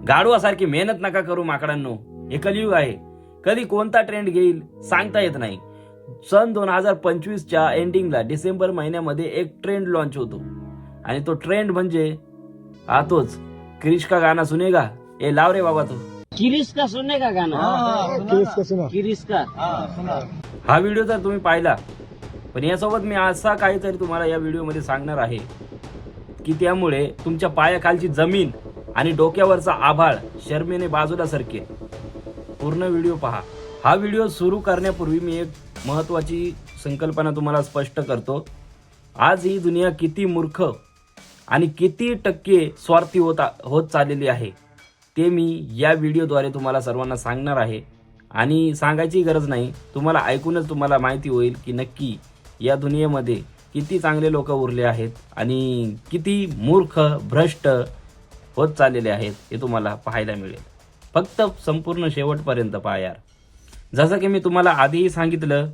गाढवासारखी मेहनत नका करू माकडांनो. हे कलियुग आहे. कधी कोणता ट्रेंड घेईल सांगता येत नाही. सन 2025च्या एंडिंगला डिसेंबर महिन्यामध्ये एक ट्रेंड लॉन्च होतो आणि तो ट्रेंड म्हणजे हा तोच क्रिश का गाना सुनेगा. ए लाव रे बाबा तो किरीस का सुनने का गाना किरीस का हा व्हिडिओ जर तुम्ही पाहिला, पण यासोबत मी असा काहीतरी तुम्हाला या व्हिडिओमध्ये सांगणार आहे की त्यामुळे तुमच्या पायाखालची जमीन आणि डोक्यावरचा आभाळ शर्मेने बाजूला सरकेल. पूर्ण व्हिडिओ पहा. हा व्हिडिओ सुरू करण्यापूर्वी मी एक महत्त्वाची संकल्पना तुम्हाला स्पष्ट करतो. आज ही दुनिया किती मूर्ख आणि किती टक्के स्वार्थी होत चाललेली आहे ते मी या व्हिडिओद्वारे तुम्हाला सर्वांना सांगणार आहे. आणि सांगायची गरज नाही, तुम्हाला ऐकूनच तुम्हाला माहिती होईल की नक्की या दुनियेमध्ये किती चांगले लोक उरले आहेत आणि किती मूर्ख भ्रष्ट होत चाललेले आहेत हे तुम्हाला पाहायला मिळेल. फक्त संपूर्ण शेवटपर्यंत पहा यार. जसं की मी तुम्हाला आधीही सांगितलं,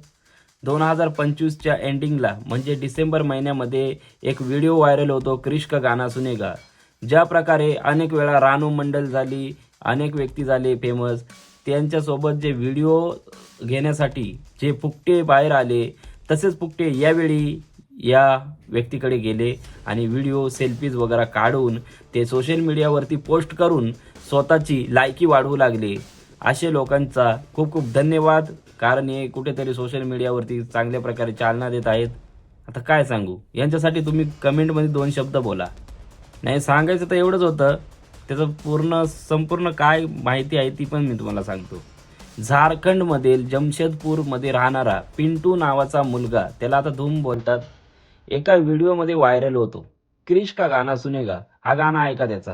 2025च्या एंडिंगला म्हणजे डिसेंबर महिन्यामध्ये एक व्हिडिओ व्हायरल होतो, क्रिश का गाना सुनेगा. ज्या प्रकारे अनेक वेळा रानू मंडल झाली, अनेक व्यक्ती झाले फेमस, त्यांच्यासोबत जे व्हिडिओ घेण्यासाठी जे फुकटे बाहेर आले, तसेच फुकटे यावेळी या व्यक्तीकडे गेले आणि व्हिडिओ सेल्फीज वगैरे काढून ते सोशल मीडियावरती पोस्ट करून स्वतःची लायकी वाढवू लागले. असे लोकांचा खूप खूप धन्यवाद, कारण हे कुठेतरी सोशल मीडियावरती चांगल्या प्रकारे चालना देत आहेत. आता काय सांगू, यांच्यासाठी तुम्ही कमेंटमध्ये 2 शब्द बोला. नाही सांगायचं तर एवढंच होतं, त्याचं संपूर्ण काय माहिती आहे ती पण मी तुम्हाला सांगतो. झारखंडमधील जमशेदपूरमध्ये राहणारा पिंटू नावाचा मुलगा, त्याला आता धूम बोलतात, एका व्हिडिओमध्ये व्हायरल होतो, क्रिश का गाना सुनेगा. हा गाणं ऐका त्याचा.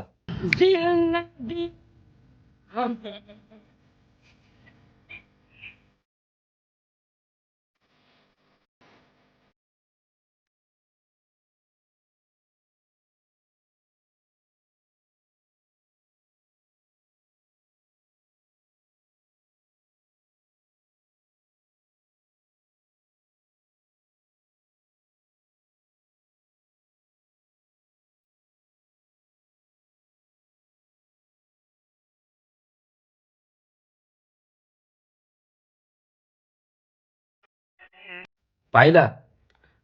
पाहिला.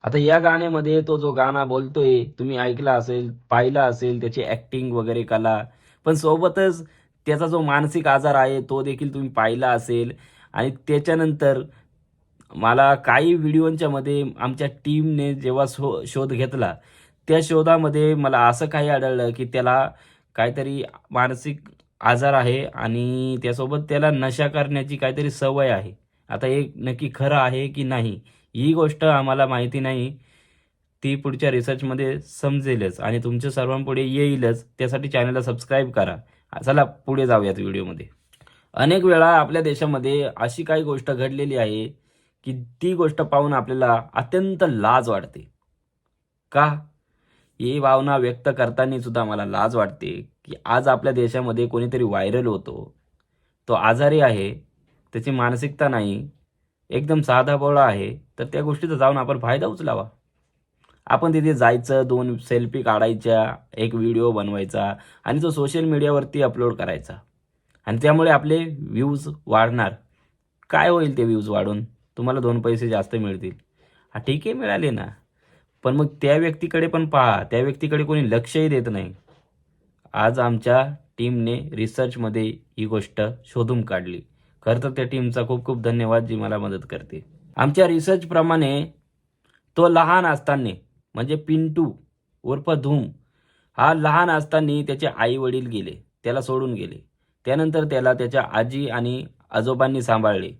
आता या गाण्यामध्ये तो जो गाणं बोलतोय तुम्ही ऐकला असेल, पाहिला असेल, त्याची ऍक्टिंग वगैरे कला, पण सोबतच त्याचा जो मानसिक आजार आहे तो देखील तुम्ही पाहिला असेल. आणि त्याच्यानंतर मला काही व्हिडिओंच्या मध्ये आमच्या टीमने जेव्हा शोध घेतला, त्या शोधामध्ये मला असं काही आढळलं की त्याला काहीतरी मानसिक आजार आहे आणि त्यासोबत त्याला नशा करण्याची काहीतरी सवय आहे. आता हे नक्की खरं आहे की नाही ही गोष्ट आम्हाला माहिती नाही, ती पुढच्या रिसर्चमध्ये समजेलच आणि तुमच्या सर्वांपुढे येईलच. त्यासाठी चॅनलला सबस्क्राईब करा. चला पुढे जाऊयात व्हिडिओमध्ये. अनेक वेळा आपल्या देशामध्ये अशी काही गोष्ट घडलेली आहे की ती गोष्ट पाहून आपल्याला अत्यंत लाज वाटते. का? ही भावना व्यक्त करताना सुद्धा मला लाज वाटते की आज आपल्या देशामध्ये कोणीतरी व्हायरल होतो, तो आजारी आहे, त्याची मानसिकता नाही, एकदम साधा भोळा आहे, तर त्या गोष्टीचा जाऊन आपण फायदा उचलावा. आपण तिथे जायचं, 2 सेल्फी काढायच्या, एक व्हिडिओ बनवायचा आणि तो सोशल मीडियावरती अपलोड करायचा आणि त्यामुळे आपले व्ह्यूज वाढणार. काय होईल ते व्ह्यूज वाढून? तुम्हाला 2 पैसे जास्त मिळतील. हा ठीक आहे, मिळाले ना, पण मग त्या व्यक्तीकडे पण पहा, त्या व्यक्तीकडे कोणी लक्षही देत नाही. आज आमच्या टीमने रिसर्चमध्ये ही गोष्ट शोधून काढली. खरं तर त्या टीमचा खूप खूप धन्यवाद जी मला मदत करते. आमच्या रिसर्चप्रमाणे तो लहान असताना म्हणजे पिंटू उर्फ धूम हा लहान असताना त्याचे आई वडील गेले, त्याला सोडून गेले. त्यानंतर त्याला त्याच्या आजी आणि आजोबांनी सांभाळले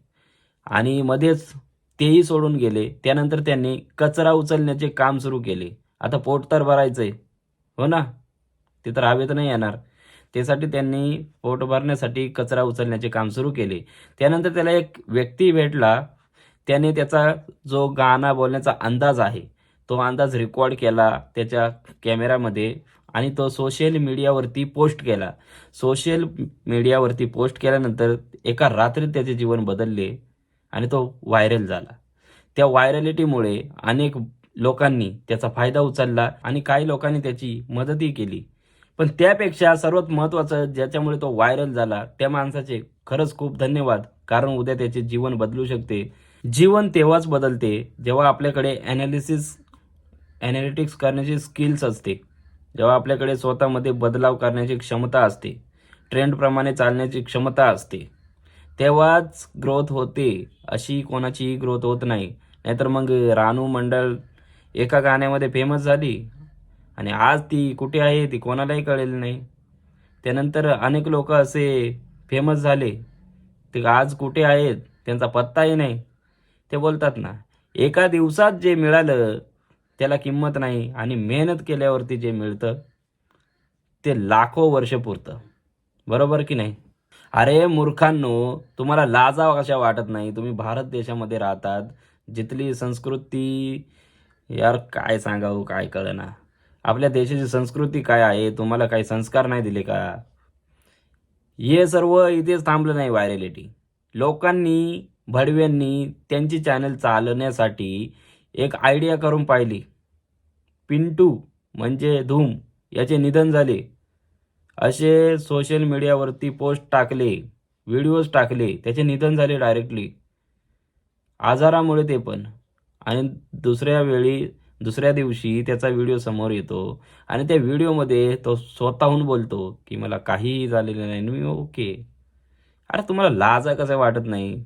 आणि मध्येच तेही सोडून गेले. त्यानंतर त्यांनी कचरा उचलण्याचे काम सुरू केले. आता पोट तर भरायचंय, हो ना, ते तर हवेत नाही येणार. त्यासाठी त्यांनी पोट भरण्यासाठी कचरा उचलण्याचे काम सुरू केले. त्यानंतर त्याला एक व्यक्ती भेटला, त्याने त्याचा जो गाणं बोलण्याचा अंदाज आहे तो अंदाज रेकॉर्ड केला त्याच्या कॅमेरामध्ये आणि तो सोशल मीडियावरती पोस्ट केला. सोशल मीडियावरती पोस्ट केल्यानंतर एका रात्रीत त्याचे जीवन बदलले आणि तो व्हायरल झाला. त्या व्हायरलिटीमुळे अनेक लोकांनी त्याचा फायदा उचलला आणि काही लोकांनी त्याची मदतही केली. पण त्यापेक्षा सर्वात महत्त्वाचं ज्याच्यामुळे तो व्हायरल झाला त्या माणसाचे खरंच खूप धन्यवाद. कारण उद्या त्याचे जीवन बदलू शकते. जीवन तेव्हाच बदलते जेव्हा आपल्याकडे ॲनालिटिक्स करण्याची स्किल्स असते, जेव्हा आपल्याकडे स्वतःमध्ये बदलाव करण्याची क्षमता असते, ट्रेंडप्रमाणे चालण्याची क्षमता असते, तेव्हाच ग्रोथ होते. अशी कोणाचीही ग्रोथ होत नाही. नाहीतर मग रानू मंडल एका गाण्यामध्ये फेमस झाली आणि आज ती कुठे आहे ती कोणालाही कळेल नाही. त्यानंतर अनेक लोक असे फेमस झाले ते आज कुठे आहेत त्यांचा पत्ताही नाही. ते बोलतात ना, एका दिवसात जे मिळालं त्याला किंमत नाही आणि मेहनत केल्यावरती जे मिळतं ते लाखो वर्ष पुरतं. बरोबर की नाही? अरे मूर्खांनो, तुम्हाला लाजा कशा वाटत नाही? तुम्ही भारत देशामध्ये राहतात, जिथली संस्कृती, यार काय सांगावं काय कळना. आपल्या देशाची संस्कृती काय आहे? तुम्हाला काही संस्कार नाही दिले का? हे सर्व इथेच थांबलं नाही. व्हायरॅलिटी लोकांनी, भडव्यांनी त्यांची चॅनल चालवण्यासाठी एक आयडिया करून पाहिली. पिंटू म्हणजे धूम याचे निधन झाले असे सोशल मीडियावरती पोस्ट टाकले, व्हिडिओज टाकले, त्याचे निधन झाले डायरेक्टली आजारामुळे ते पण. आणि दुसऱ्या दिवशी त्याचा व्हिडिओ समोर येतो आणि त्या व्हिडिओमध्ये तो स्वतःहून बोलतो की मला काहीही झालेलं नाही, मी ओके. अरे तुम्हाला लाजा कसं वाटत नाही?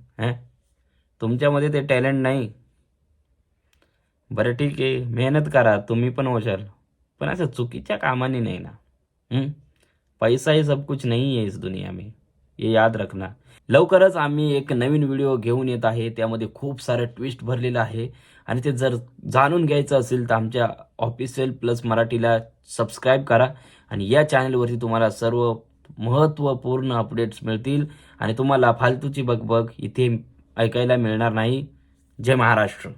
तुमच्यामध्ये ते टॅलेंट नाही? बरं ठीक आहे, मेहनत करा, तुम्ही पण होशाल, पण असं चुकीच्या कामाने नाही ना. पैसा ही सब कुछ नहीं है इस दुनिया में, ये याद रखना. लवकरच आम्ही एक नवीन व्हिडिओ घेऊन येत आहे. त्यामध्ये खूप सारं ट्विस्ट भरलेलं आहे आणि ते जर जाणून घ्यायचं असेल तर आमच्या ऑफिशियल प्लस मराठीला सबस्क्राईब करा आणि या चॅनलवरती तुम्हाला सर्व महत्त्वपूर्ण अपडेट्स मिळतील आणि तुम्हाला फालतूची बकबक इथे ऐकायला मिळणार नाही. जय महाराष्ट्र.